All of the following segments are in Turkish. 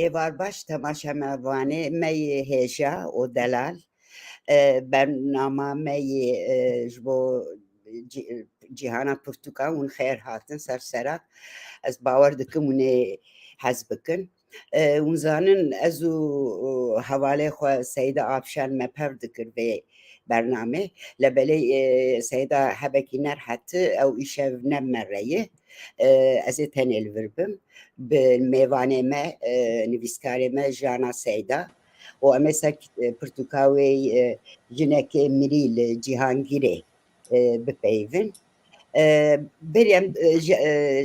êvar baş temaşa mevanê me yê hêja û delal bernama me yê ji bo cîhana pirtûkan hûn xêr hatin ser serat. Ez bawer dikim hûn ê hez bikin. Hûn zanin ez û hevalê xwe Seyda Afşan me pev dikir vê bernamê. Lebelê Seyda hebekî nerheti ew îşev nemereyê. Ez ê tenê li vir bim. Bi mêvanê me nivîskarê me Jana Seyda û em ê ser pirtûka wê jinekê mirî li Cîhangîrê bipeyivin. Berî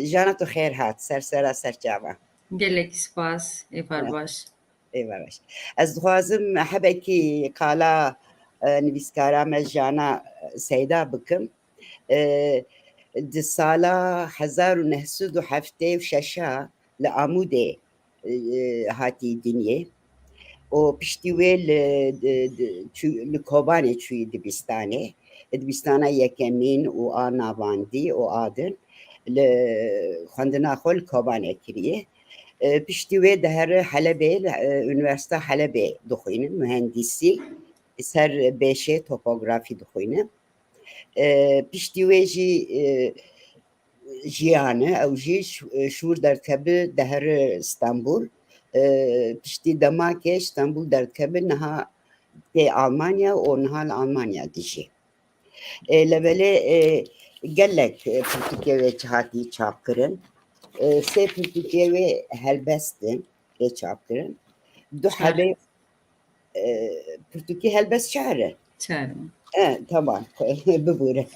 Jana tu xêr hat sersera serçava. Gelekî spas êvar baş. Êvar baş. Ez dixwazim hebekî qala nivîskara me Jana Seyda bikim. Di sala 1976 li Amûdê hatî dinyê û piştî wê li Kobanê çûyî dibistanê. Dibistana yekemîn û a navandî û adin li xwendina xwe li Kobanê kiriye. Piştî wê dihere Helebê li Üniversite Helebê dixwînin mühendîsî ser bêşê topografî dixwînin. Piştî wê jî jiyane ew jî şûr derkebe dihere Stenbul. Piştî demakê Stenbul derkebe niha tê Almanya û niha li Almanya dijî. Lebelê gelek pirtûkê wê hatî çapkirin. Sê pirtûkê wê helbestin tê çapkirin. Du hebê pirtûkê helbest çar e. Çar. Tamam bibûre.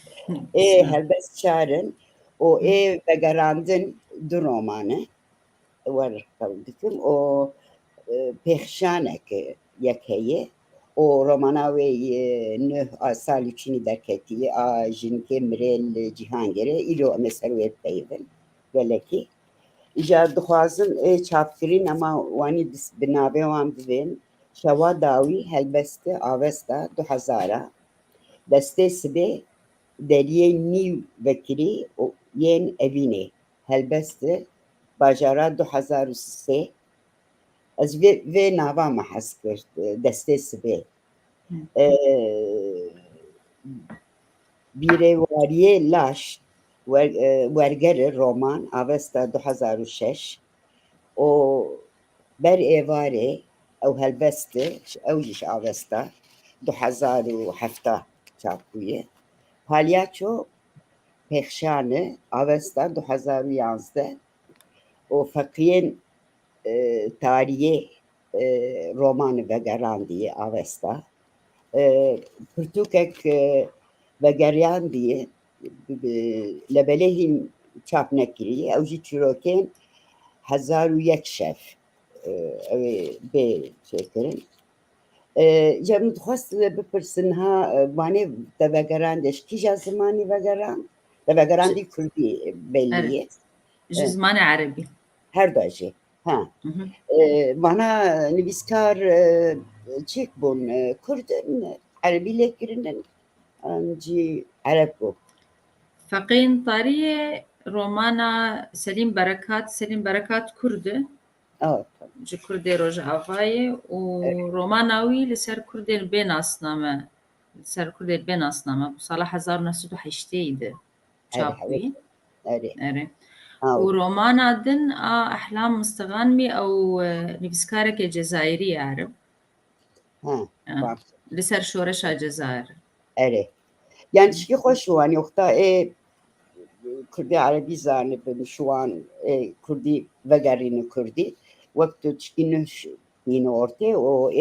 Helbest çar in û vegerandin du romanê werqew dikim û pêxşaneke yek heye û romana wê nûh a salî çûnî derketiye a jinikê mirê li Cîhangîrê îro em ê ser wê bipeyivin gelekî. Îja dixwazim çapkirîn ema wanî bi navê wan bibên Şewa Dawî helbestê avesta 2000 destê sibê deriyê nîv vekirî yên Evînê helbestê bajara 2003. Ez vê navan me hez kir destê sibê. Bîrêwariyê laş wergerê roman avesta 2006 û ber êvarê ew helbestê ew jî avesta 2007 çap bûye. Palyaço pêxşanê avesta 2011 û feqiyên tarihê romanê vegerandiye avesta. Pirtûkek vegeriyandiye lebelê hîn çap nekiriye ew jî çîrokên 1001 şev ew ê bê çêkirin. Ja min dixwast bipirsin ha wanê te vegerandê ji kîja zimanî vegerand? Te vegerandî Kurdî belli ye. Ji zimanê Erebî. Her du jî. Wana nivîskar çêk bûn Kurdin Erebî lê kirinin an jî Ereb bû. Feqên tarihê romana Selîm Berekat Kurd e. Ji Kurdê Rojavayê û romana wî li ser Kurdên bênasname li ser Kurdên bênasname bu sala 1908 de çap bûyî. û romana din a Ehlam Misteganmî ew nivîskareke Cezayirî ye Ereb. Li ser şoreşa Cezayir. Yani tişkî xweş wan yoxta Kurdî Erebî zanibin ji wan Kurdî vegerînin Kurdî wek tu tişkî nû bîne ortê û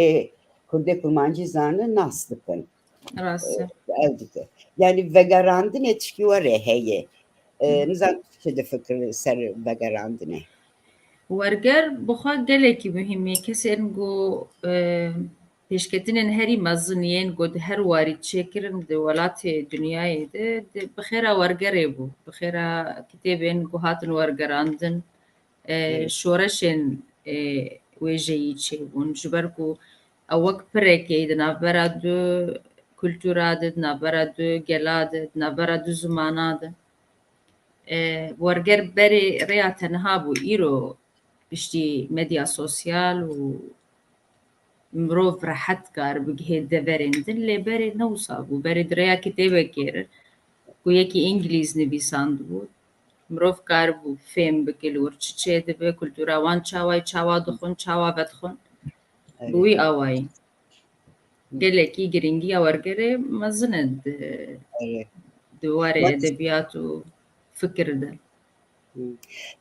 Kurdê kurmancî zanin nas dikin. Rast e. Ew dike. Yani vegerandinê tişkî were heye. Nizanim tu çi difikir ser vegerandinê? Werger bi xwe gelekî muhîm e. Kesên got pêşketinên herî mezin yên got di her warî çêkirin di welatê dunyayê de bi xêra wergerê bû. Bi xêra kitêbên ku hatin wergerandin şoreşên wêjeyî çêbûn ji ber ku ew wek pirekê di navbera du kultura de, di navbera du gela de, di navbera du zimana de. Werger berê rêya tenha bû îro بشتي ميديا سوسيال و مروف راحت كار بجهد دبرين دل بري نوصاب وبري دريا كتابة كير ويكي إنجليز نبيساند بود مروف كار بو فهم بكل ورچه دبه كلتورا وان چاوا دخون چاوا بدخون بوي آواي gelekî giringiya wergerê mezin e duwarê edebiyat û fikir de.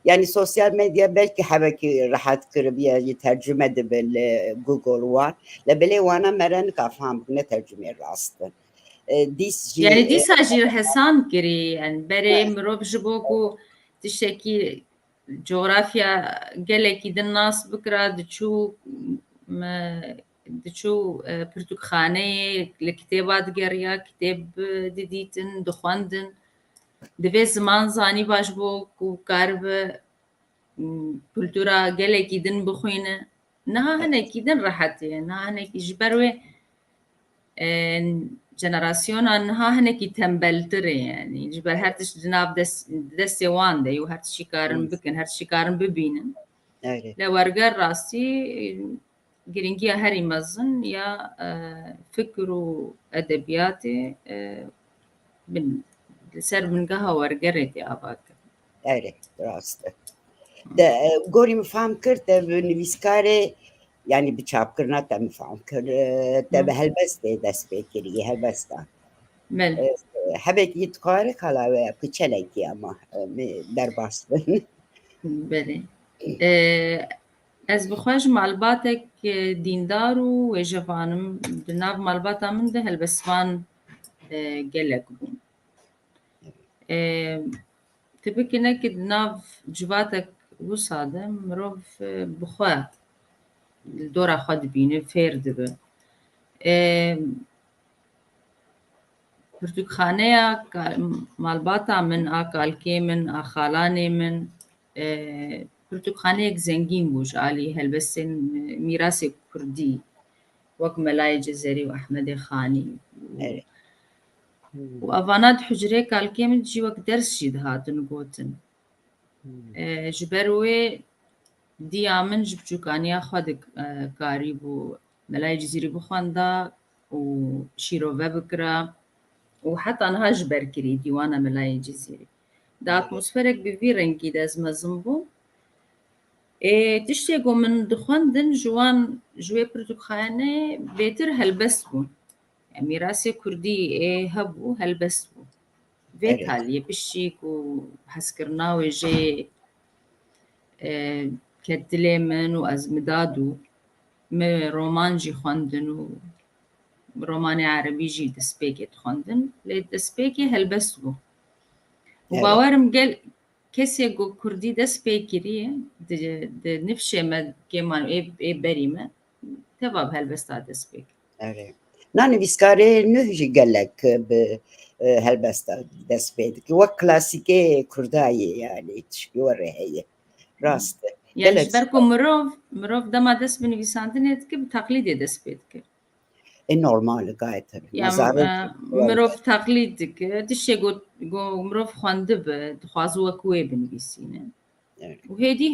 Yani sosyal medya belki hebekî rahat kiribiye tercüme dibe li Google wan li bilê wana me nika fehm bikine tercümeyê rast in. Dîs jî Yani dîsa jî hesan kirî yani berê mirov ji bo ku tiştekî coğrafya gelekî din nas bikira diçû pirtûkxaneyê li kitêba digeriya kitêb didîtin dixwendin divê ziman zanî baş bo ku karibe kultura gelekî din bixwîne niha hinekî din rehet ye niha hinekî ji ber wê jenerasyona niha hinekî tembeltir e yani ji ber her tişt di nav destê wan de û her tiştî karin bikin her tiştî karin bibînin li werger rastî giringiya herî mezin ya fikir û edebiyatê li ser bingeha wergerê tê ava kirin. Evet, rast e. Gorî min fehm kir te bi nivîskarê yani bi çapkirina te min fehm kir te bi helbestê dest pê kiriye helbestan. Hebekî dixware kala we piçelekî ama derbas bin. Belê. Ez bixwe ji malbatek dîndar û wêjevanim di nav malbata min de helbestvan gelek bûn. Tipikî nekî di nav civatek wisa de mirov bi xwe li dora xwe dibîne fêr dibe. Pirtûkxaneya malbata min a kalkê min a xalanê min pirtûkxaneyek zengîn bû ji alî helbestên mîrasê Kurdî wek Melayê Cezerî û Ehmedê Xanî û evana di hucreyê kalkê min jî wek ders jî dihatin gotin. Ji ber wê dîya min ji biçûkaniya xwe dikarîbû Melayê Cezerî bixwenda û şîrove bikira û heta niha ji ber kirî dîwana Melayê Cezerî. Di atmosferek bi vî rengî de ez mezin bûm. Tiştê ku min dixwendin ji wan ji wê pirtûkxaneyê bêtir helbest bûn. Mîrasê Kurdî hebû helbest bû. Vê taliyê piştî ku hezkirina wê jê ket dilê min û ez midad û me roman jî xwendin û romanê erebî jî destpêkê dixwendin lê destpêkê helbest bû. û bawerim kesê ku Kurdî dest pê kiriye di nifşê me kêman ê berî me teva bi helbesta dest pê kir. Nivîskarê nû jî gelek bi helbesta dest pê dike wek klasîkê Kurdayê yani tişkî were heye rast e. Yani ji ber ku mirov dema dest bi nivîsandinê dike bi teqlîdê dest pê dike. Normal gayet tabii. Mirov teqlîd dike tiştê ku mirov xwendibe dixwaze wek wê binivîsîne û hêdî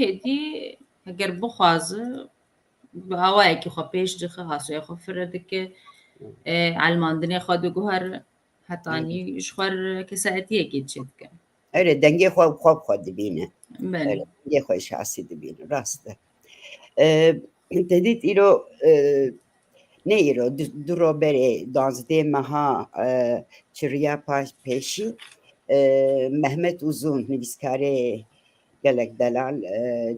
heger bixwaze bi awayekî xwe pêş dixe hasûyê xwe fire dike elmandinê xwe diguhere hetanî ji xwe re kesaetiyekê çê dike. Dengê xwe dibîne. Dengê xwe şasî dibîne rast e. Te dît îro ne îro du roberê 12 meha çiriya pêşî Mehmet Uzun nivîskarê gelek delal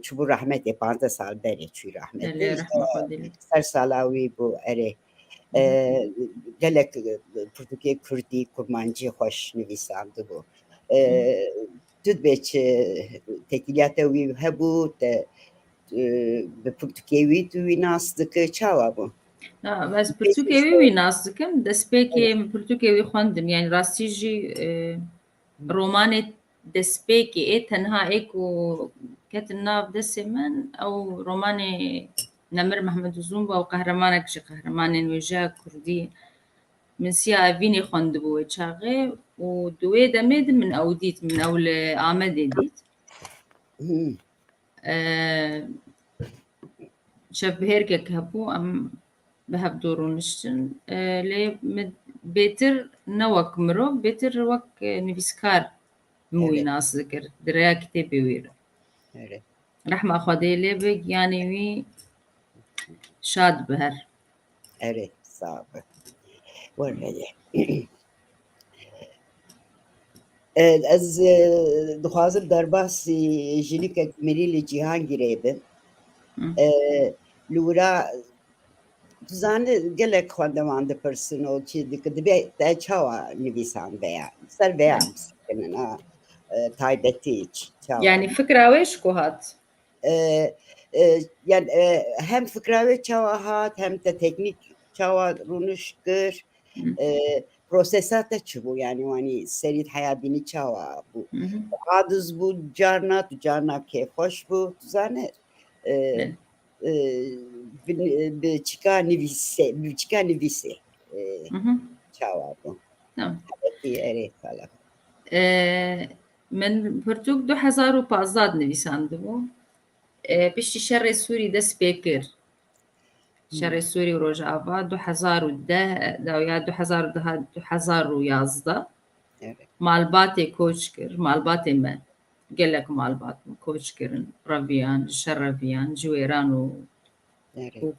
çûbû rehmetê 15 sal derê çû rehmetê ser sala wî bû erê gelek pirtûkê Kurdî kurmancî xweş nivîsandibû. Tu dibê çi tekîliyata wî hebû te bi pirtûkê wî tu wî nas dike çawa bû? Ez pirtûkê wî nas dikim destpêkê min pirtûkê wî xwendin yani rastî jî romanê destpêkê tenha ku ketin nav destê min ew romanê Nemir Mehmed Uzun bû ew qehremanek ji qehremanên wêjeya Kurdî min siya evînê xwendibû wê çaxê û di wê demê de min ew dît min ew li Amedê dît. شاف بهيركك هبو أم بهب دورونشتن لي بيتر نوك مرو بيتر وك نفسكار موي ناس ذكر دريا كتابي وير رحمة خدي لي بك يعني وي شاد بهر صعب وردي از دخوازم درباسی جنیک مریل جهان گریبم لورا زانه گلک خواندمان ده پرسنو چی دکه ده چاوا نویسان veya سر veya مسکنن taybetiç يعني فكرة ويش كوهات yani hem fıkrave çava hat hem de teknik çava runuşkır prosesata çubu yani serit hayabini çava bu adız bu carna ke hoş bu zane بچیکا نویسه çava bu. Evet, من برتوك 2015 نویسنده بو بشتی شر سوری دست بکر شر سوری و روجاوا 2010 یا 2011 مالبات کوچ کر مالبات من گلک مالبات کوچ کرن رویان شرویان جویران و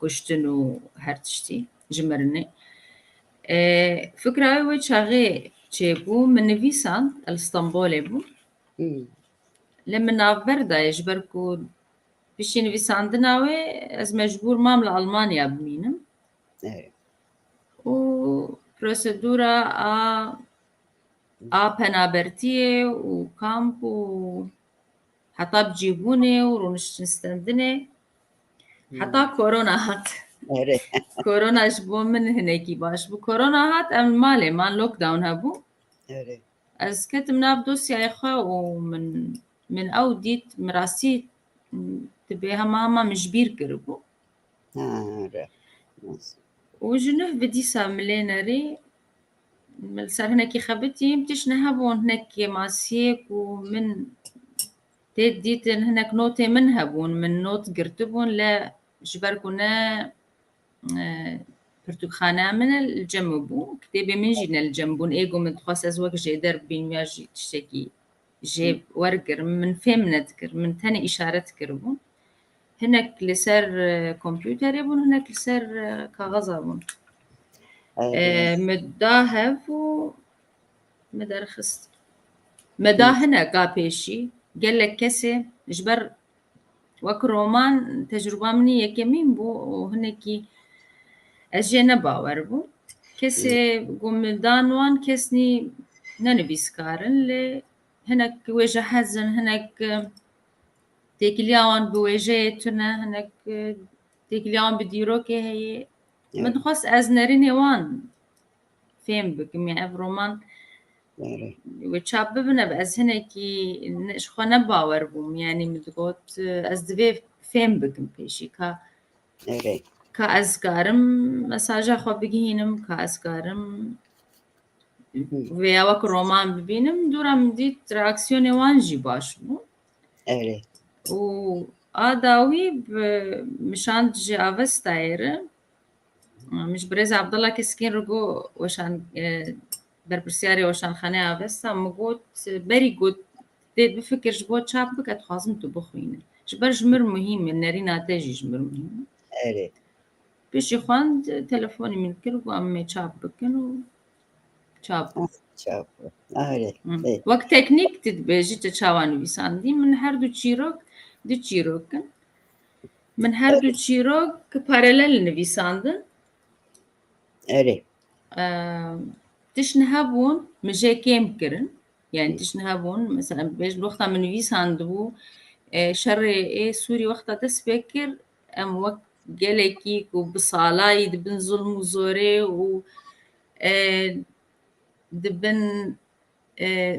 کشتن و هر تشتی جمرنه فكرة وي شاغي تشيبو من نفيسان الاسطنبولي بو لما نافردا يجبركو بشي نفيسان دناوي از مجبور مامل ألمانيا بمينم و بروسيدورا بنابرتيه و كامب و حتى بجيبوني ورونش نستندني حتى كورونا هات كورونا جبو من هناكي باش بو كورونا هات ام مالي مان لوك داون هبو از كتم نابدوس يا اخوة ومن او ديت مراسي تبيها ماما مجبير كربو وجنوه بدي ساملينري صار هناكي خبتي متش نهبون هناكي ماسيك ومن ديت هناك نوتي من هبون من نوت قرتبون لا جبركونا برتقانة من الجنبو كتابي من جينا الجنبون ايجو من تخص ازواج جيدر بين ياجي تشتكي جيب ورقر من فهم نذكر من تاني إشارة كربون هناك لسر كمبيوتر يبون هناك لسر كغزابون مداهف و مدرخست مدا هنا قابيشي قال لك كسي جبر وك رومان تجربة مني يكمين بو وهناكي أجينا باور بو كسي قوم دانوان كسني ننبيسكارن لي هناك وجه حزن هناك تيكلياوان بوجهتنا هناك تيكلياوان بديروكي هي من خاص أزنرين يوان فين بكم يعني رومان وتشاببنا بأز هناكي نشخونا باور بوم يعني مدقوت أزدبي فين بكم بيشي كأزكارم مساجا خو بجينم كأزكارم ويا وك رومان ببينم دورا مديت رياكسيوني وانجي باش بو و آداوي مشان تجي أفستاير مش بريز عبد الله كسكين رجو وشان بربرسياري وشان خانة أفستا مقوت بري جود بفكر جبوت شابك أتخاصم تبخوين جبر جمر مهم النارينا تاجي جمر مهم بيشي خوان تلفوني من كربو أمي شابك كانوا شاب وقت تكنيك تدبيجي تشاوانو بيساندي من هر دو تشيروك من هر دو تشيروك باراليل نويساندن تشنهابون مجي كيم كرن يعني تشنهابون مثلا بيج وقتا من نويساندو شر سوري وقتا تسبكر ام وقت جالكيك وبصالاي دبن ظلم وزوري و دبن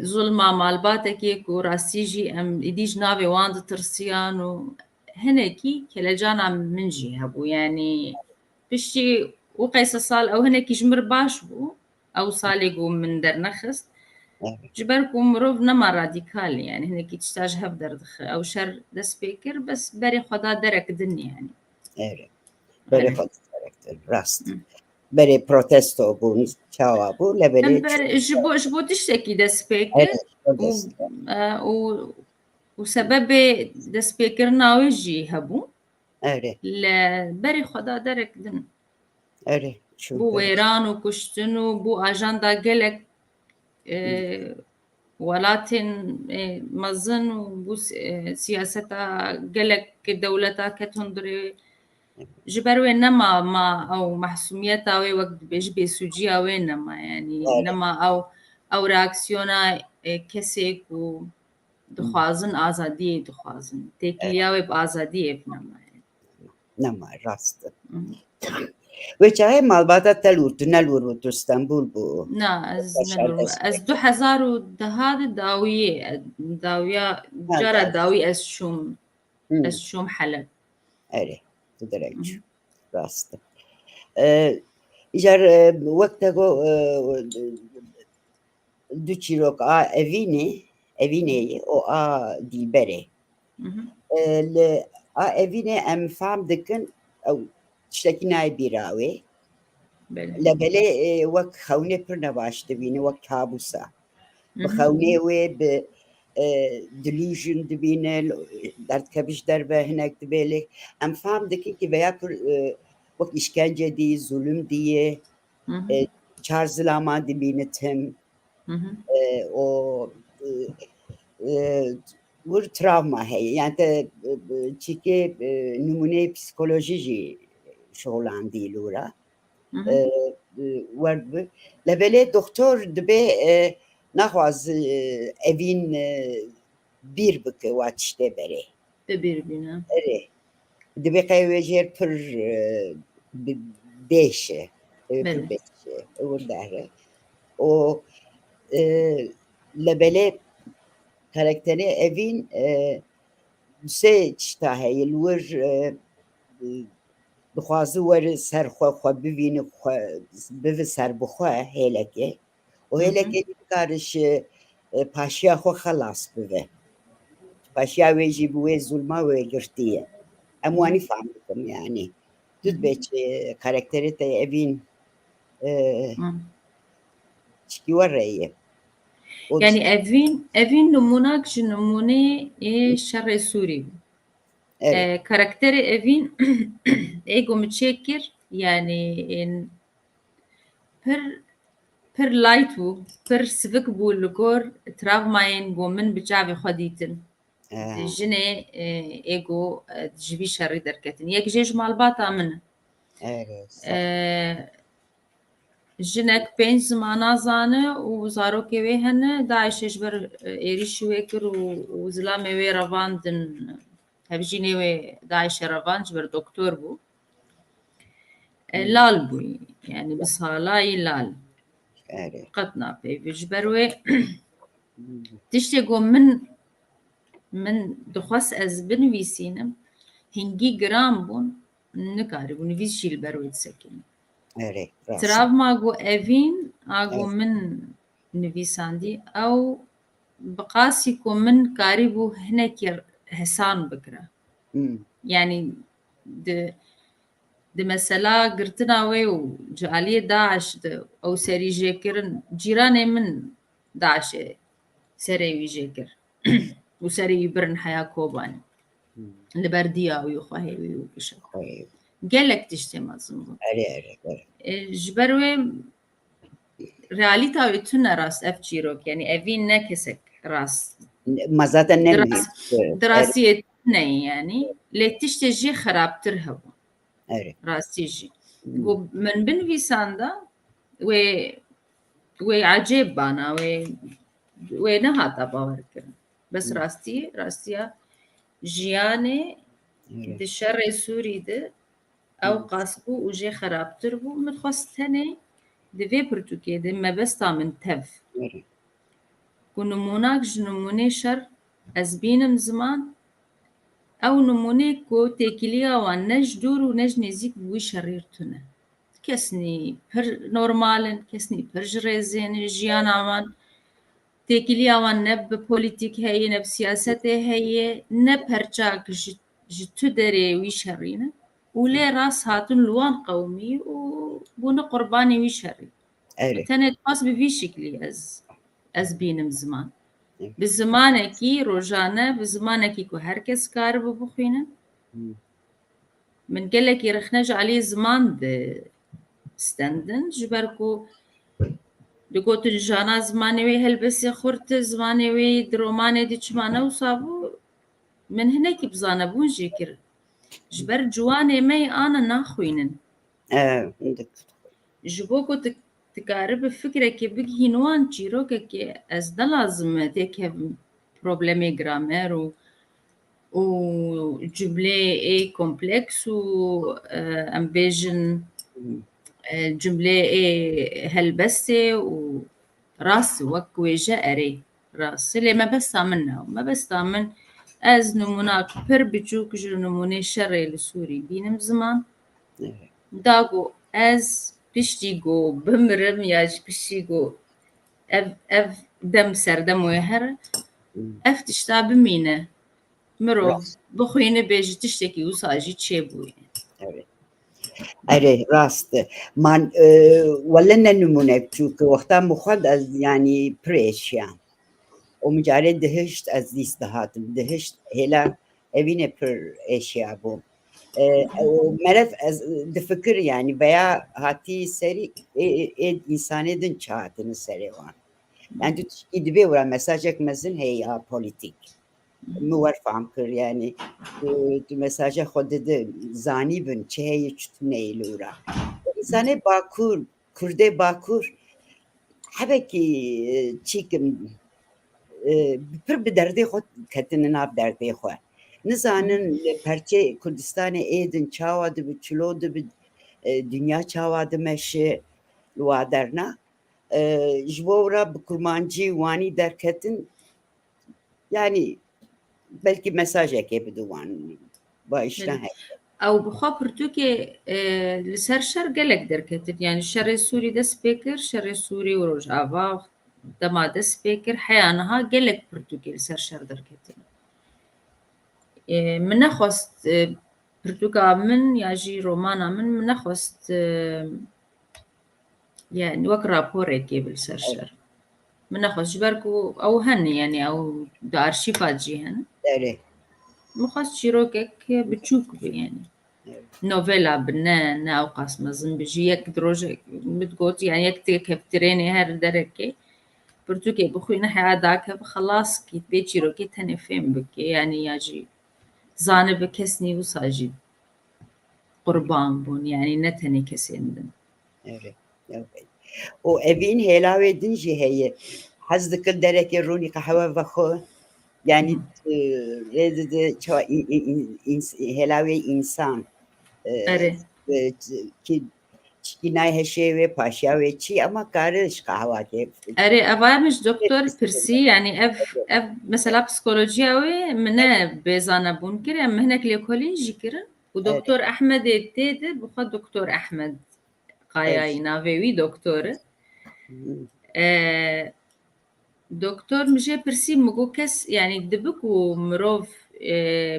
ظلمة مالباتك وراسيجي ام إديج نافي واند ترسيان وهناكي كلاجانا من جي هبو يعني بشي وقيس صال أو هناكي جمر باش بو أو صالقو من درنخست جبركو مروف نما راديكال يعني هناكي تشتاج هف دردخ أو شر دسبيكر بس بري خدا درك دني يعني Evet. Bere xwe dikarektir rast. Berê protesto bûn çawa bû levelê ji bo tiştekî dest pê kir evet, dest û sebebê destpêkirina wê jî hebû evet, li berê xwe da derek din. evet. Bû wêran û kuştin û bû ajanda gelek welatên mezin û bû siyaseta gelek dewleta ket hundirê ji ber wê nema ma ew mehsûmiyeta wê wek dibe ji bêsûciya wê nema yanî nema ew reaksiyona kesêk û dixwazin azadiyê dixwazin. Têkiliya wê bi azadiyê nema. Nema rast e. Wê çavê malbata te lûr tu nelûr tu Stenbûl bû. Na ez nelûr. Ez 2010 de dawiyê dawiya cara dawî ez çûm Heleb. Evet, tu direkt çû. Rast e. Îcar wek te got du çîrok a evînê û a dîlberê. Li a evînê em fehm dikin ew tiştekî nayê bîra wê. Li belê wek xewnê pir nebaş dibîne wek kabûsa. Bi xewnê wê bi delusion dibîne derdkevî ji derve hinek dibe lê em fehm dikin ki veya pir wek îşkence dî, zulüm dîye, çar zilaman dibîne tim û wir travma heye. Yani te çîkê nûmuneyê psikolojî jî şolandî lûra. Werbi li belê doktor dibe naxwaz evîn bîr bike wa tiştê berê. Bibîrbîne. Erê. Dibe qey wê jêr pir bêş e. Pir bêş e. Wir dehre. û li belê karakterê evîn sê tişta heye li wir dixwaze were ser xwe bibîne bive ser bi xwe hêlekê û hêlekê nikare ji paşiya xwe xelas bibe. Paşiya wê jî bi wê zulma wê girtiye. Em wanî fehm dikim yanî. Tu dibe karakterê te evîn çikî were ye. Yani evîn numunak ji numuneyê şerê Sûrî bû. Karakterê evîn êgo min çêkir yanî pir light bû, pir sivik bû li gor travmayên ku min bi çavê xwe dîtin. Jinê êgo ji vî şerî derketin. Yek jê ji malbata min e. Jinek 5 zimana zane û zarokê wê hene Daişê ji ber êrişî wê kir û zilamê wê revandin. Hevjînê wê Daişê revand ji ber doktor bû. Lal bûyî yani bi salayî lal. Qet napeyivî ji ber wê tiştê ku min dixwast ez binivîsînim hingî giran bûn nikaribû nivîs jî li ber wê disekine. Travma ku evîn a ku min nivîsandî ew bi qasî ku min karîbû hinekî hesan bikire. Yani di mesela girtina wê û ji aliyê Daeş de ew serî jêkirin cîranê min Daişê serê wî jêkir û serê wî birin Heya Kobanî li ber diya wî xwe hêvî û kişe. Gelek tiştê mezin bûn. Ji ber wê realîta wê tune rast ev çîrok yani evîn ne kesek rast. Zaten ne dirasiyê neyê yani lê tiştê jî xerabtir hebûn. Rastî jî. Ku min binivîsanda wê ecêb bana wê nehata bawerkirin. Bes rastiya jiyanê di şerê Sûrî de ew qasbû û jê xerabtir bû min xwest tenê di vê pirtûkê de mebesta min tev. Ku numunak ji numunê şer ez bînim ziman ew numunê ku têkiliya wan ne ji dûr û ne ji nêzik bi wî şerîr tune. Kesnî pir normalin, kesnî pir ji rêzên jiyana wan têkiliya wan ne bi polîtîk heye ne bi siyasetê heye ne perçak ji tu derê wî şerî ne ولێ ڕاست هاتون لوان قەومی و بوونە قوربانی وی شەڕی تەنێت پاس بڤی شکلی ئەز بینم زمان bi zimanekî rojane bi zimanekî ku herkes karibe bixwînin min gelekî rexne ji aliyê ziman distendin ji ber ku digotin jana zimanê wê helbestê xurt e zimanê wê di romanê de çima newsa bû min hinekî bizanebûn jê kir ji ber ciwanê me yê ana naxwînin ji bo ku tikaribe fikrekê bigihîn wan çîrokekê ez nelazim me têkevim problemê gramer û cümleyê kompleks û em bêjin cümleyê helbestê û rast wek wêje erê rast lê mebesta min ne mebesta min ez nimûnak pir biçûk ji nimûnê şerê li Sûrî bînim ziman da got ez piştî got bimirim ya ji piştî got ev dem serdem wê here ev tişta bimîne mirov bixwîne bêje tiştekî wisa jî çêbûye Erê rast e man wele ne nimûne biçûk wextan bixwed ez yanî pir êşiyan û min carê dihişt ez dîst dihatim dihişt hêla evîne pir êşiya bû meref ez difikir yanî veya hatî serî însanê din çihatine serê wan yani tu tiştî dibe were mesajek mezin heye ya polîtîk min wer fehm kir yani tu mesaja xwe dide zanîbin çi heye çi tuneyê li were însanê Bakur Kurdê Bakur hebekî çîkim pir bi derdê xwe ketine nav derdê xwe nizanin perçe Kurdistanê êdin çawa dibe çilo dibe dünya çawa dimeşe li wa derna ji bo were bi kurmancî wanî derketin yani belkî mesajekê bide wan başna heye ew bixwe pirtûkê li ser şer gelek derketin yani şerê Sûrî dest pê kir şerê Sûrî û Rojava dema dest pê kir heya niha gelek pirtûkê li ser şer derketin min nexwest pirtûka min ya jî romana min nexwest yani wek raporekê bi li ser şer min nexwest ji ber ku ew hene yani ew di arşîva cî hene min xwest çîrokek biçûk be yani novela bi ne ew qas mezin bi jî yek rojek min got yani yek têkevtirênê her derekê pirtûkê bixwîne heya dakeve xelas kî vê çîrokê tenê fêm bike yani ya jî zanibe kesnî wisa jî qurban bûn yani ne tenê kesên din û evîn hêlavê din jî heye hez dikir derekê ronî qehwe vexwe yani dide çawa hêlavê însan ki çînay heşê wê paşiya wê çi ama kare ji qehwakê erê eva min ji doktor pirsî yani ev mesela psikolojiya wê min ne bêzanebûn kir em hinek lêkolîn jî kirin û doktor Ehmedê tê de bixwe doktor Ehmed Qayayî navê wî doktor e doktor min jê pirsî min got kes yani dibe ku mirov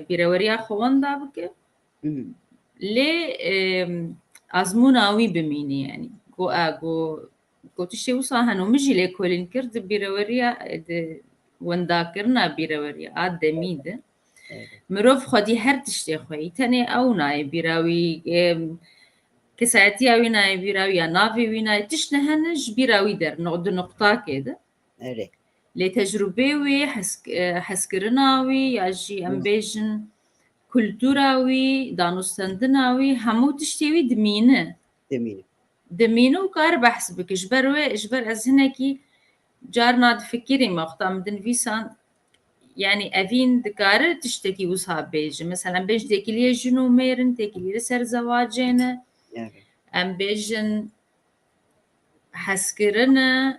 bîreweriya xwe wenda bike lê azmûna wî bimîne yani got tiştê wisa hene û min jî lêkolîn kir di bîreweriya di wendakirina bîreweriya a demî de mirov xwedî her tiştê xweyî tenê ew nayê bîra wî kesayetiya wî nayê bîra wî ya navê wî nayê tişt ne hene ji bîra wî der di nuqtakê de lê tecrübê wê hezkirina wî ya jî em bêjin kultûra wî danûstendina wî hemû tiştê wî dimîne dimîne û kar behs bike ji ber wê ji ber ez hinekî carna difikirîm wexta min dinivîsan yani evîn dikare tiştekî wisa bêje mesela bêj têkiliyê jin û mêrin têkilî li ser zewacê ne em bêjin hezkirine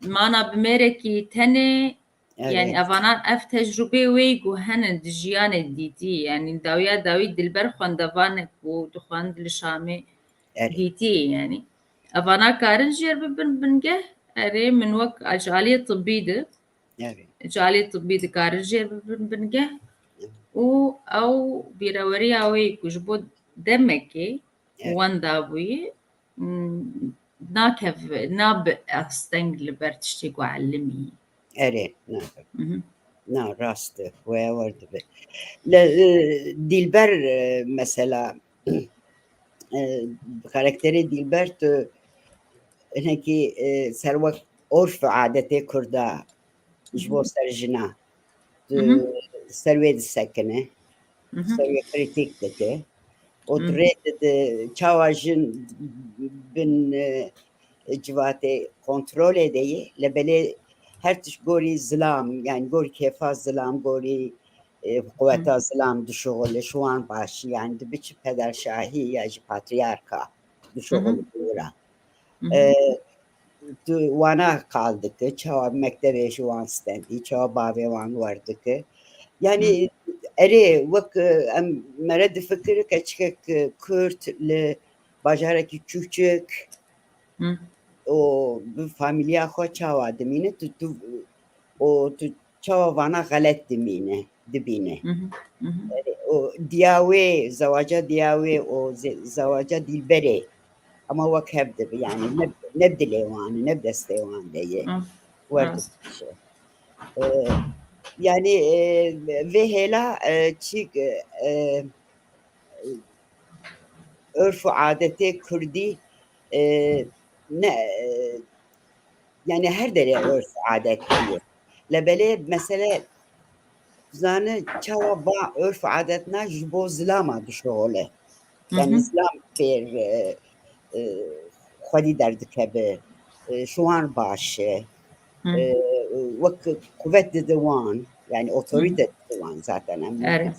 mana bi mêrekî tenê yani evanan ev tecrübê wê got hene di jiyanê dîtî yani dawiya dawî dilber xwendevanek û dixwend li Şamê dîtî yani evana karin jêr bibin bingeh erê min wek ji aliyê tibbî de ji aliyê tibbî dikarin jêr bibin bingeh و أو بيروريا وي كجبو دمكي واندابوي ناكف ناب أستنج لبرتشتي وعلمي. أري نعم راست وورد ديلبر مثلا karakteri Dilber هناكي سروق عرف عادتي كردا جبو سرجنا سرويد السكنة سروي kritik dedi oturuyor dedi çavajın bin civate kontrol edeyi lebele her tür gori zlam yani gori kefa zlam gori kuvveta zlam düşoğlu şu an başı yani de biçi peder şahi ya patriarka düşoğlu bura wana kaldık çava mektebe şu an stendi çava bavevan vardık yani eri vak mered fikir keçik Kürt le bajarak küçük o bu familya xo çava demine tu o tu çava vana galet demine dibine o diyawe zavaca diyawe o zavaca dilbere ama vak hep yani nebde levan nebde stevan diye vardı yani ve hela çık örf adeti Kürdi ne yani her dere örf adet diye lebele mesela zanı çava ba örf adetna jbo zlama düşoğle yani zlam per خودی درد کبه شوان باشه وقت قوت دوان يعني اوتوريتي دوان ذاتنا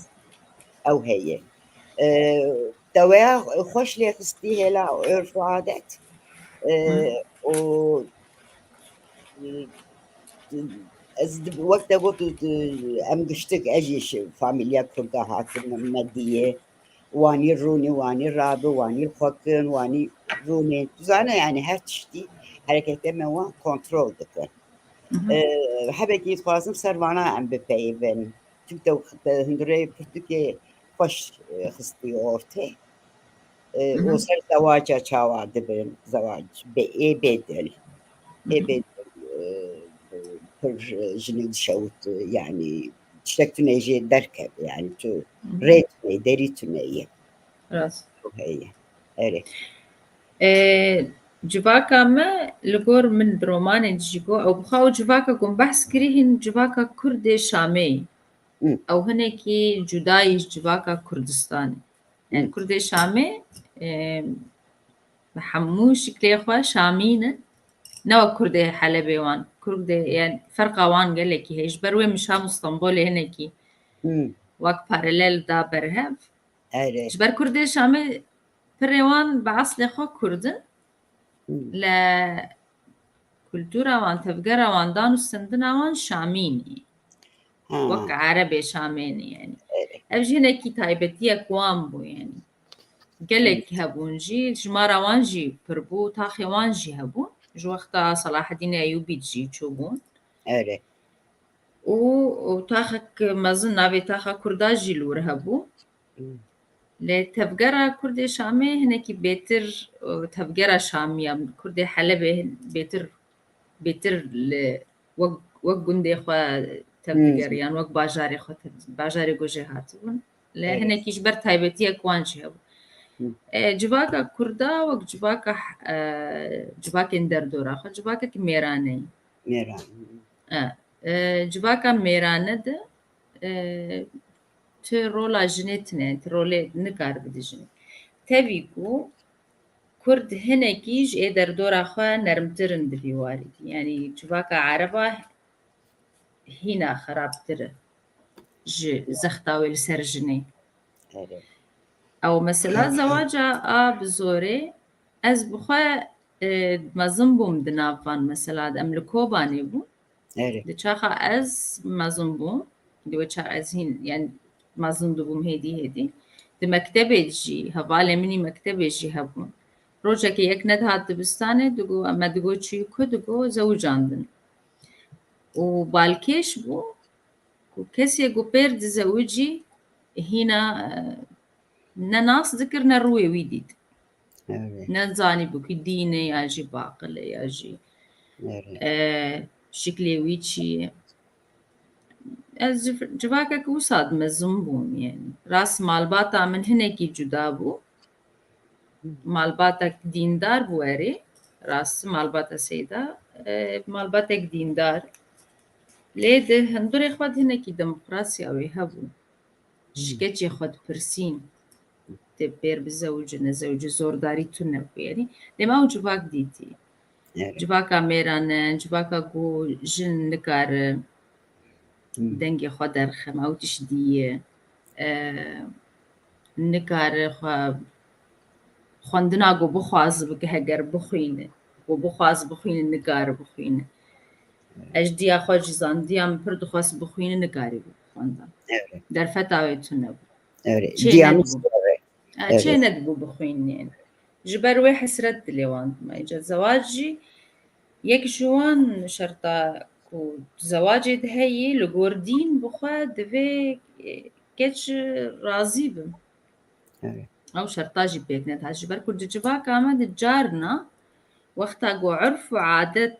او هي دواء خوش لي خستي هلا عرف عادات و وقت قلت ام قشتك اجيش فاميليا كردها هاتم ماديه واني الروني واني الرابي واني الخوكن واني روني زانا يعني her tişti hareketlerime var kontrol dıkı. Habeki fazım servana em bepeyi benim. Çünkü de hindure Türkiye hoş hıstıyor ortaya. O ser zavaca çavardı benim zavac. Bedel. Bedel per jini şavut yani çiçek tüneji derken yani tu retme deri tüneyi. راست هي أري جواكا ما لغور من رومان جيجو أو بخاو جواكا كون بحث كريهن جواكا كرد شامي أو هناكي جداي جواكا كردستاني يعني كرد شامي محموش كليخوا شامينة نوا كرد حلبي وان كرد يعني فرقة وان قال لك هيش بروي مشام اسطنبول هناكي واك بارلل دا برهف جبر كرد شامي فريوان بعصل خو كردن لا كولتورا وان تفجرا وان دانو سندنا وان شاميني وك عربي شاميني يعني أبجي هناكي تايبتيا كوامبو يعني قالك هبونجي جمارا وانجي بربو تاخي وانجي هبون جو وقتا صلاح الدين أيوبي تجي تشوبون وتاخك مازن نابي تاخا كرداجي لور هبو لتفجرة كرد شامي هناكي بيتر تفجرة شامية كرد حلبة بيتر وق جندي خوا تفجر يعني وق باجاري خوا باجاري جوجهات لا هناكي جبر تايبتيا كوانشي جواكا كردا وق جواكا جواكا اندردورا خوا جواكا كميراني جواكا ميرانة ده ت رولا جنتنا ترولي نقار بدجن تبيكو كرد هناكيج إدر دورا خوا نرمترن دبي والد يعني جواكا عربة هنا خرابتر زختاوي السرجني أو مثلا زواجا بزوري أز بخوا مزنبوم دنافان مثلا أملكو باني بو دچاخا أز مزنبوم دي وچا أز هين يعني مازن دوم هدي د مكتبه جي حواله مني مكتبه جي هبون روجا که یک ند هات دبستانه دگو اما دگو چی کو دگو زوجاندن و بالکش بو و کسی گو پرد زوجی هنا ناس ذكر نروي ويديد نزاني بوكي ديني ياجي باقل ياجي شكلي ويتشي از جواكك وصاد مزنبون يعني راس مالباتا من هناكي جدابو مالباتك ديندار بواري راس مالباتا سيدا مالباتك ديندار ليد هندوري خود هناكي ديمقراطيا ويهبو شكتشي خود برسين تبير بزوج نزوج زورداري تنبو يعني لما جواك ديتي جواكا ميران جواكا قو جن نكار دنگی خوا درخم او تشدی نکار خوا خواندنا گو بخواز بکه هگر بخوینه گو بخواز بخوینه نکار بخوینه اجدیا خوا جزان دیام پر دخواست بخوینه نکاری بخواندن در فتاوی تنبو چه ندبو بخوینه يعني جبروي حسرت ليوان ما يجا زواجي يك جوان شرطة كو زواجي دهي لغوردين بخوا دفي كيتش راضي بم او شرطاجي بيتنا تاجي بركو جبا كامد جارنا وقتا قو عرفوا عادة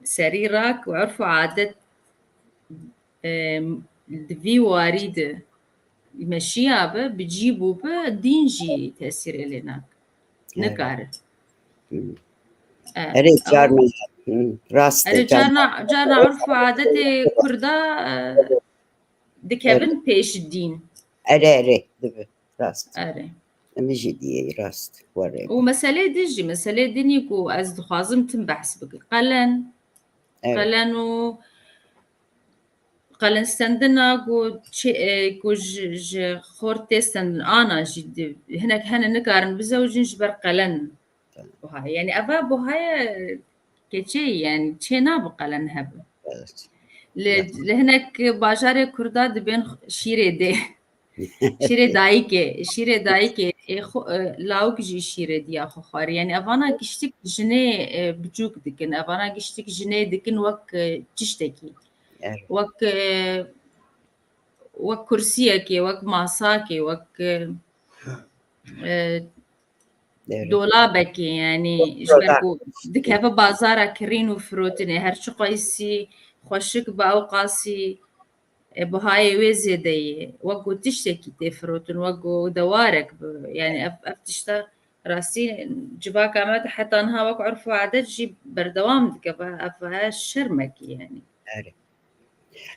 سريراك وعرفوا عادة دفي واريد يمشيها بجيبوا دينجي تأثير إليناك نكار أريد جارنا راست جارنا عرفوا عادة كردا دكابن بيش الدين أري راست أري مجي دي راست وري ومسألة ديجي مسألة دينيكو از دخوازم تنبحث بك قلن قلن استندنا قو خورتي استندن أنا جد هناك هنا نكارن بزوجين جبر قلن وهاي يعني أبا بوهاي كشي يعني شي ناب قلن هب لهناك باجاري كرداد بين شيري دي شيري دايكي لاوك جي شيري دي أخو خاري يعني أبانا قشتك جني بجوك دكن أبانا قشتك جني دكن وك تشتكي وك كرسيكي وك ماساكي وك دولابكي يعني جبركو دك هفا بازارا كرين وفروتني هرشو قايسي خوشك باوقاسي بهاي ويزيدي وكو تشتكي تفروتن وكو دوارك يعني افتشتا راسي جباك عمات حتى انها وك عرفوا عدد جي بردوام دك افها شرمكي يعني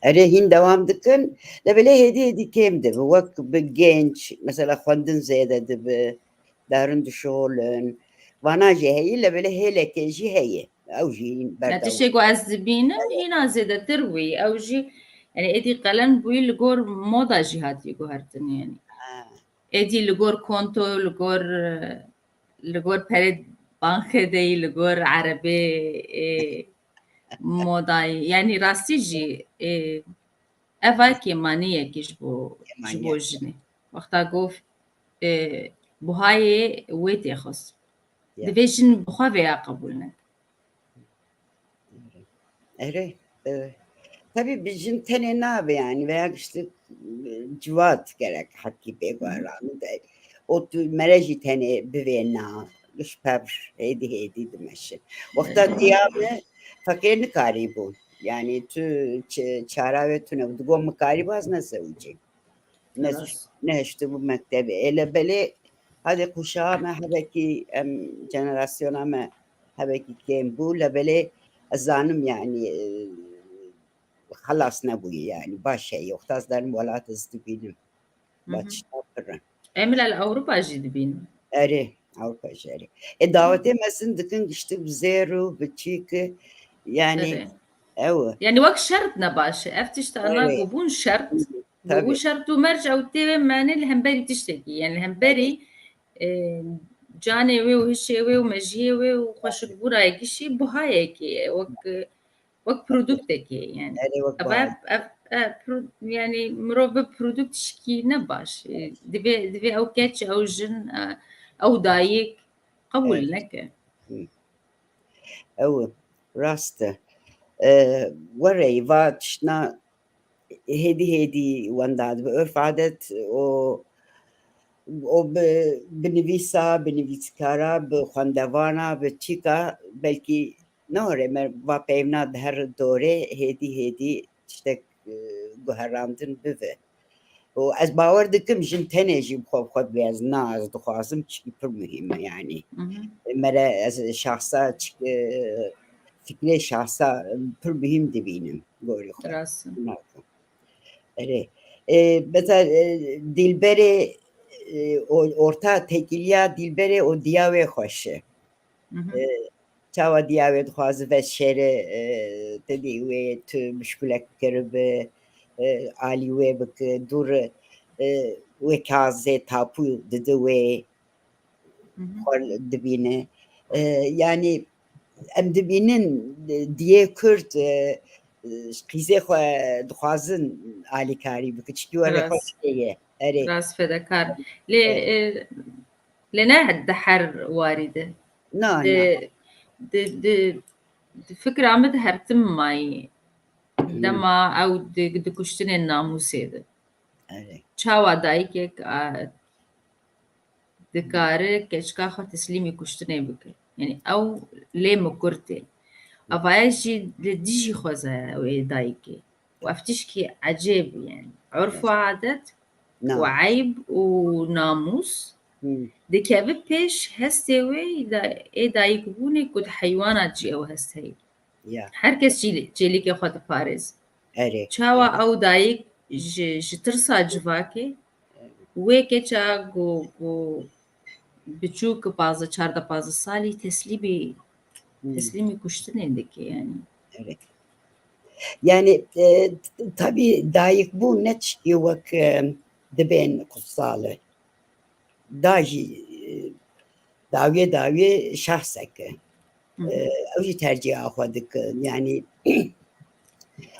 أريهين دوام دكن لبلي هدي كيم دب وك بجنش مثلا خندن زيادة دب دارن دشولن وانا جي هي لبلي هي لك جي هي أو جي بردوام نتشيقو أزبينم هنا زيادة تروي أو جي يعني إدي قلن بوي لغور موضة جهات يقو هرتن يعني إدي لغور كونتو لغور بريد بانخ دي لغور عربي موضاي يعني راستي جي أفا كيمانية كيجبو جني وقتا قوف بوهاي ويتي خص دفيشن بخوافي قبولنا أري tabii bizim tenenabe yani veya işte civat gerek hakki beguaran da o mereji tene bivena gışper hedi demeşin. Vakta diyame fakirini karibu yani çara ve tüne bu gom karibaz nasıl uci. Ne işte bu mektebi ele bele hadi kuşağı me habeki jenerasyona me habeki kem bu lebele azanım yani خلاص نبوي يعني باشا يختاز دارم ولا تزدبينم باشا Emel Avrupa jidbin. أري أوروبا جاري الدعوة مثلا دكان قشتي بزيرو بتشيك يعني أوه يعني وقت شرط نباش افتش أنا قبون شرط قبون شرط ومرجع وتبي معني الهمبري تشتكي يعني الهمبري جاني وهشي ومجيه وخش بورا يكشي بهايكي وك برودكتك يعني يعني مروب برودكت شكي نباش دبي او كاتش او جن او دايك قبول لك او راسته وري واتشنا هدی ونداد به عرف عادت و بنویسا بنویسکارا به خواندوانا به چیکا بلکی نهاره من و پیمنا هر دوره هدی تشتک گوهراندن بوه و از باور دکم جن تنجیم خود به از ناز دخوازم چی پر مهمه yani مرا از شخصا fikri şahsa pür mühim dibînim gorî xwe. Mesela dilberê orta tekiliya dilberê û diyawê xweş e. Çawa diyawê dixwaze vez şêrê tedî wê tu mişkulek bikiribe alî wê bike dûr wê kazê tapû dide wê xwe dibîne. Yani em dibînin diyê Kurd qîzê xwe dixwazin alîkarî bike çikî were xweş ye. Erê. Rast fedakar. Lê ne her warî de. Na Di fikra me de hertim mayî dema ew di kuştinên namûsê de. Çawa dayîkek dikare keçika xwe teslîmê kuştinê bike. Yani ew lê min Kurd e. Avaya jî li dijî xweze wê dayîkê. û ev tişkî ecêb yani. Urf û adet û eyb û namûs dikeve pêş hestê wê ê dayîkbûnê ku di heywana cî ew hest heye. Her kes cêlîkê xwe diparêz. Çawa ew dayîk ji tirsa civakê wê keça biçûk 14-15 salî teslîmê kuştinê dike yani. Evet. Yani tabii dayık bu ne çıkıyor dibên kutsalı. Dawiye şahseke. Ew jî terciha xwe dikin. Yani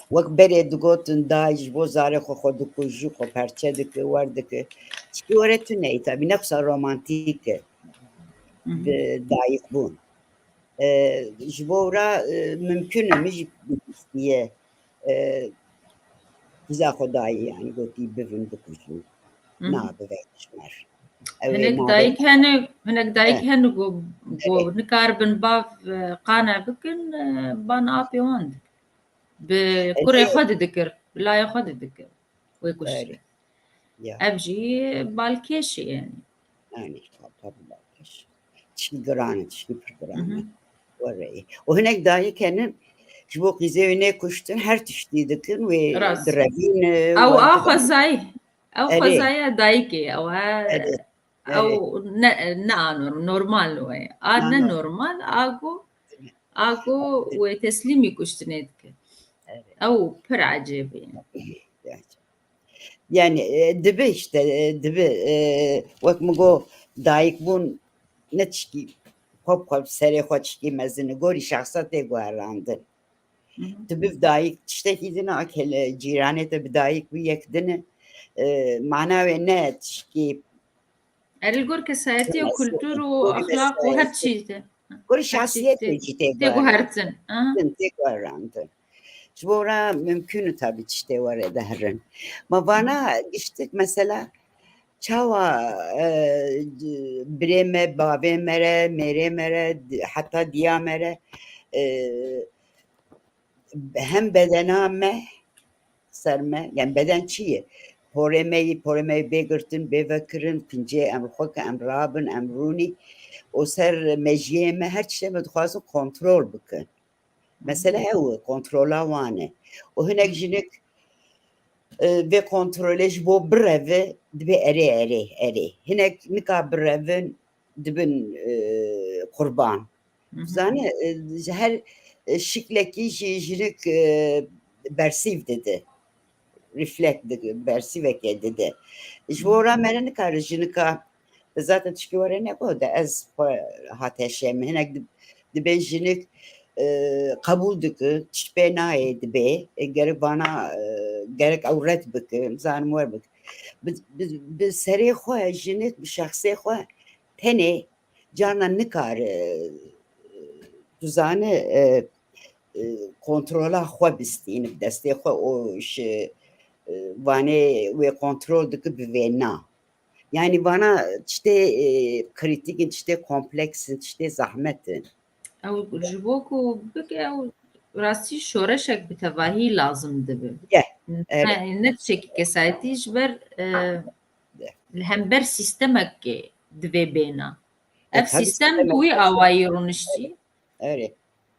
wek berê digotin da ji bo zarê xwe dikujî xwe perçe dike wer dike. Çikî were tune tabii ne qisa romantîk e dayık bûn. Ji bo ra mümkün e min jî bistiye qîza xwe dayî yani gotî bivin bikujin. Na bivêjmer. Hinek dayîk hene ku nikaribin bav qana bikin ban apê wan dikin. Bi kurê xwe de dikir, bi layê xwe de dikir wê kuştinê. Ev jî balkêş e yani. Yani tabii balkêş. Tişkî giran e, tişkî pir giran e. Were û hinek dayîk hene ji bo qîzê wê nekuştin her tiştî dikin wê direvîn ew a xwezayî. Ew xwezayiya dayîkê ew ne normal we. A ne normal ago wê teslîmê kuştinê dike. Ew pir ecêb e. Yani dibe işte dibe wek min got dayîk bûn ne tişkî xwe serê xwe tişkî mezin gorî şexsa tê guherandin. Tu biv dayîk tiştekî din akhele cîranê te bi dayîk wî yek din mana wê ne tişkî Eril gor kesayetî û kultur û axlaq û her çî de. Gorî şahsiyetê jî tê guhertin. Tê guherandin. Ji bo ra mümkün e tabii tiştê were derin. Ma vana giştik mesela çawa birê me, bavê me re, mêrê me re, heta diya me re hem bedena me ser me yani beden çi ye? Porê me bêgirtin, bêvekirin, pincê em xwe em rabin, em rûnî û ser mejiyê me her tiştê me dixwazin kontrol bikin. Mesela ew kontrola wan e. û hinek jinik vê kontrolê ji bo bireve dibe erê. Hinek nika birevin dibin qurban. Zanî her şiklekî jî jinik bersîv dide. Reflekt dike, bersîvekê dide. Ji bo ra me re nikare jinika zaten tişkî were negode ez xwe hateşê min hinek dibe jinik قبول dike tişpê nayê dibe gerek vana gerek ew red bike zanim wer bike bi serê xwe jinik bi şexsê xwe tenê carnan nikare tu zanî kontrola xwe bistînin destê xwe û ji vane ve kontrol dıkı bir vena. Yani bana işte kritik, işte kompleksin, işte zahmetin. او جبوكو بك او راستی شورشك بتواهی لازم دبه Evet. نتشك كسايتي جبر الهمبر سيستمك دبي بينا اف Tabii سيستم sistem هوي esası. اواي رونشتي Evet.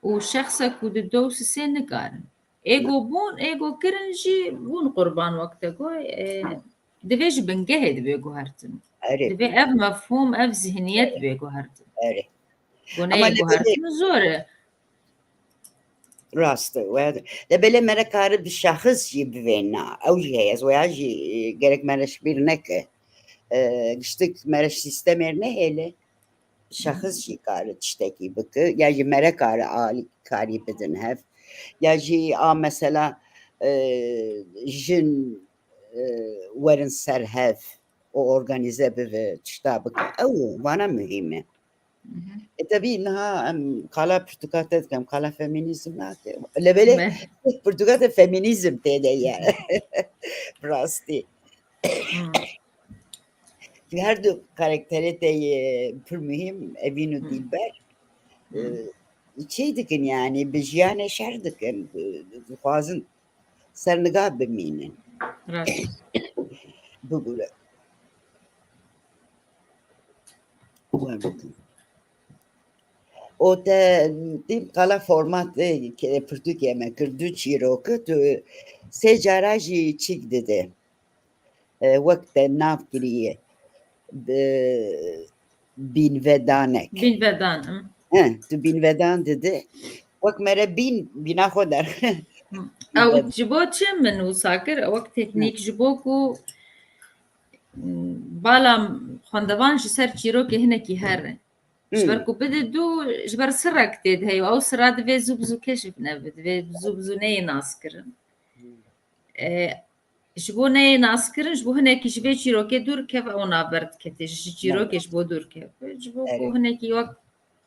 وشخصك ودوس سن نقارن ايجو بون ايجو كرنجي بون قربان وقتكو دبيج بنجهد بيجو هرتن Evet. دبي اف مفهوم اف ذهنيات بيجو هرتن Evet. بوني Ama ايجو هرتن زوره rastı. Lebele merekarı bir şahıs gibi vena. Av jiyaz. Veya gerek mereş bir neke. İşte mereş sistem erine hele. Şahıs şikarı tişteki bıkı. Ya merekarı ali kari bedin hef. Ya mesela jin verin serhef. O organize bir tişta bıkı. Ev bana mühimi. Tabii إنها قالها برتقالات كم قالها فيمينيزم لبلي برتقالات فيمينيزم تاني يعني براستي في هردو karakteri de pür mühim Evinu Dilber şeydikin yani biz yani şerdikin fazın serniga beminin bu böyle o da dim kala format Türkiye me kırdı çiroku tu secaraji çik dedi vakte nav kiriye bin vedanek بالبدان tu bin vedan dedi vak mere bina hodar او جبو چه من وساكر وقت تكنيك جبوكو بالا خواندوان جسر چیروکی هنکی هر جبر کو بده دو جبر سرک دید هی او سرا دوی زوب زو کشف نبود دوی زوب زو نه ناس کرن جبو نه ناس کرن جبو هنکی جبه چیروکی دور کف او نابرد کتی چیروکی جبو دور کف جبو کو هنکی وقت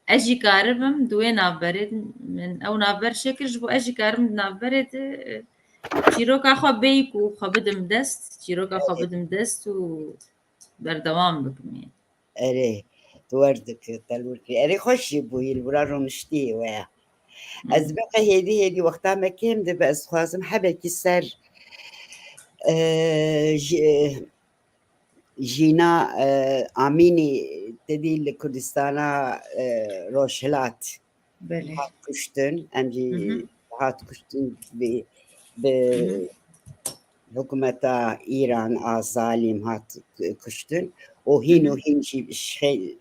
اجي كاربم دوي نابرد من او نابر شكل جبو اجي كارم نابرد چیروکا خو بیکو خو بدم دست چیروکا خو بدم دست و بردوام بکمی اره دوردك تلوركي اره خوشي بوي البرار مشتي ويا از بقى هيدي وقتها ما كان ده بس خوازم حبكي سر جينا اميني تدي لكردستانا روشلات بله هات كشتن امجي هات كشتن ب حكومة إيران ظالم هات كشتن وهين شي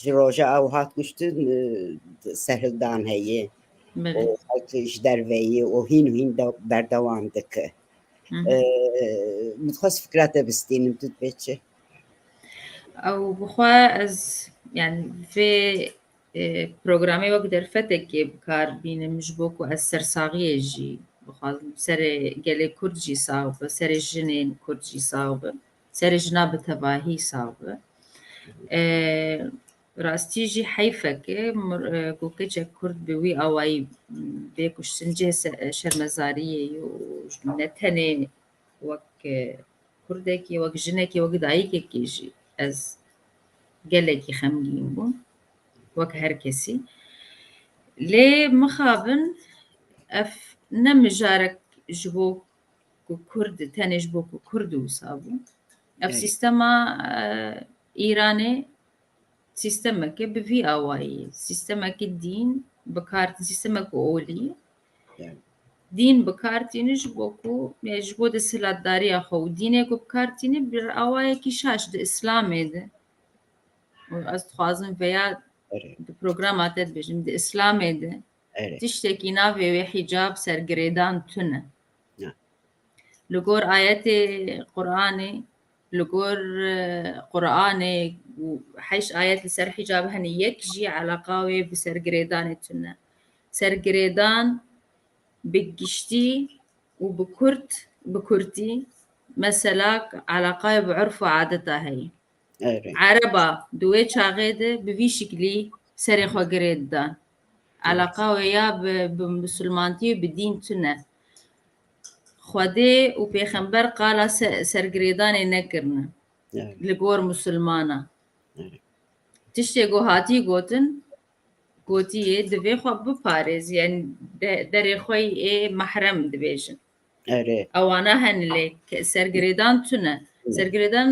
روجا أو هات كشتن سهلدان هي بله وهات جدروي وهين بردوام دك متخص فكرة بستين متتبتش او بخوا از يعني في برنامج وقدر فتك بكار بين مجبوك وأثر صاغية جي بخوا سر قال كردجي صاوبة سر الجنين كردجي صاوبة سر جناب تباهي صاوبة راستي جي حيفك كوكيتش كرد بوي أواي بيكوش سنجي شرمزارية ونتني وك كردكي وك جنكي وك دايكي جي از gelekî xemgîn bûn wek her kesî lê mixabin ev ne mijarek ji bo ku Kurd tenê ji bo ku Kurd wisa bû ev sîstema Îranê sîstemeke bi vî awayî sîstemekî dîn bikartin sîstemek olî dîn bikartîne ji bo ku ji bo desthilatdariya xwe û dînê ku bikartîne bir awayekî şaş di Îslamê de ez dixwazim veya di programa te dibêjim di Îslamê de tiştekî navê wê hîcab sergirêdan tune li gor ayetê Qur'anê li gor Qur'anê û heşt ayet li ser hîcab hene yek jî eleqa wê bi sergirêdanê tune sergirêdan bi giştî û bi Kurdî mesela eleqayê bi urf û adeta heye عربا دوی چاغه ده به وی شکلی سر خو گرید ده علاقه و یا به مسلمانتی و به دین تونه خودێ و پێخەمبەر قالا سەرگرێدانێ نەکردن li gor musulmana. Tiştê got hatî gotin gotiye divê xwe biparêz yani derê xwe ê mehrem dibêjin. Ewana hene lê sergirêdan tune. Sergirêdan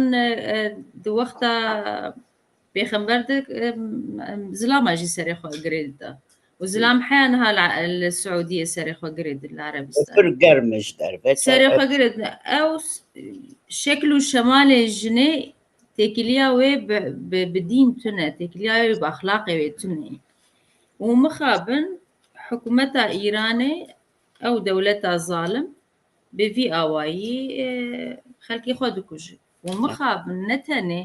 di wexta pêxember de zilama jî serê xwe girê dida. û zilam heya niha li Siûdiyê serê xwe girê did li Erebistan. Serê xwe girê did. Ew şekil û şemalê jinê têkiliya wê bi dîn tune, têkiliya wê bi axlaqê wê tune. û mixabin hikûmeta Îranê ew dewleta zalim bi vî awayî xelkê xwe dikuje. û mixabin ne tenê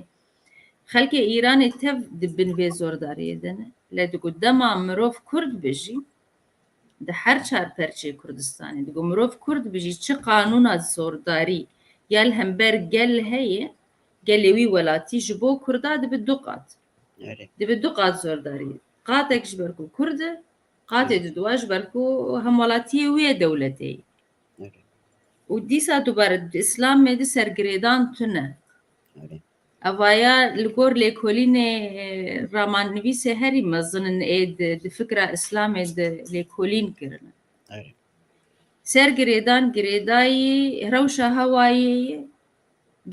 xelkê Îranê tev dibin vê zordariyê de ne. Lê digot dema mirov Kurd bijî di her çar perçê Kurdistanê digot mirov Kurd bijî çi qanûna zordarî ya li hember gel heye gelê wî welatî ji bo Kurda dibe du qat. Dibe du qat zordarî. Qatek ji ber ku Kurd e, qatê diduwa ji ber ku hemwelatiyê wê dewletê. û dîsa dubare di Îslamê de sergirêdan tune. Evaya li gor lêkolînê ramanivîsê herî mezinin ê di fikra Îslamê de lêkolîn kirine. Sergirêdan girêdayî rewşa hewayê ye,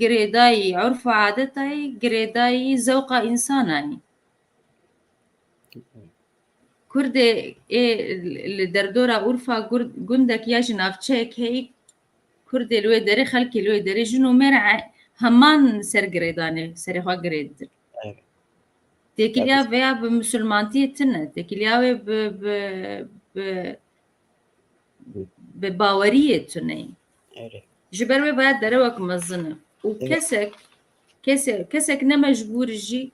girêdayî urf û adeta ye, girêdayî zewqa însanan ye. Kurdê ê li derdora urfa gundek ya ji navçeyek heye Kurdê li wê derê xelkê li wê derê jin û mêr heman sergirêdanê serê xwe girê didin. Têkiliya veya bi musulmantiyê tune, têkiliya wê bi baweriyê tune. Ji ber wê baya derewek mezin e. û kesek ne mecbûr jî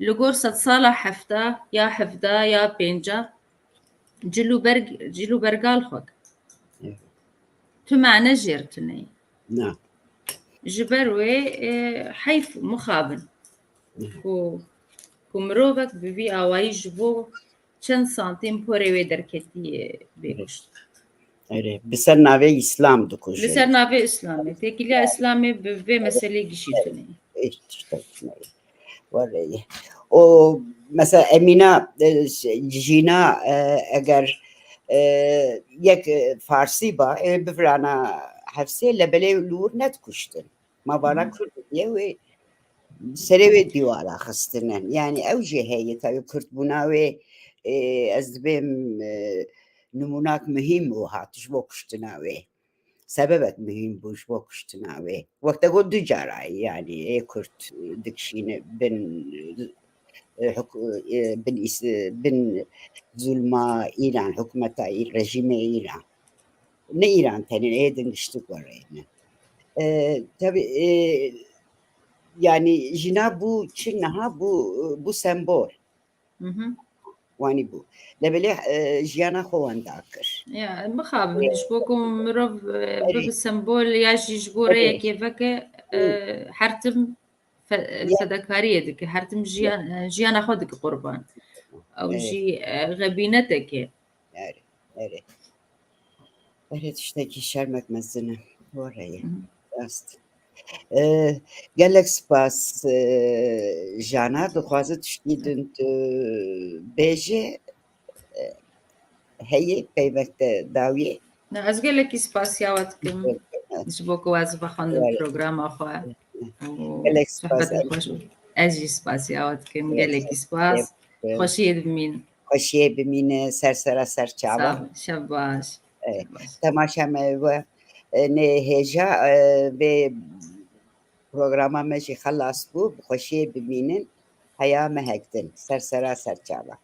li gor sed sala hefta ya hevda ya pênca cil û bergal xwe tu mane jêr tune. Ji ber wê heyf mixabin ku mirovek bi vî awayî ji bo çend santîm porê wê derketiye bêkuşt. Bi ser navê İslam dikuje. Li ser navê Îslamê. Têkiliya Îslamê bi vê meselê gişîtune. O mesela Emine jîna eger yek Farsî ba bifrana hefsê lebelê lûr nedikuştin. Mavana Kurd diye wê serê wê dîwara xistinin. Yani ew jî heye tabii Kurdbûna wê ez dibêm numunak mühim bû hat ji bo kuştina wê. Sebebek mühim bû ji bo kuştina wê. Wekte got du cara yani ê Kurd dikişîne bin zulma İran, hikûmeta rejîmê İran. Ne İran tenê ê dingiştik wereyne. Tabii yani jina bû çi niha bû sembol. Wanî bû. Lebelê jiyana xwe wenda kir. Ya mixabin ji bo ku mirov bibe sembol ya jî ji bo rêyekê veke her tim fedakariyê dike, her tim jiyana xwe dike qurban. Ew jî xebînetek e. Erê tiştekî şermek mezin e. Wereyê. Rast. Gelek spas jana dixwaze tiştî din tu bêje heye peyvekte dawiyê. Ez gelekî spasiya we dikim ji bo ku ez bixwendin programa xwe. Gelek spas. Ez jî spasiya we dikim gelekî spas. Xweşiyê bimînin. Xweşiyê bimîne sersera ser çavan. Şev baş. Temaşa me we nê hêja vê programa me jî xelas bû bi xweşiyê bimînin heya me hektin sersera ser çavan.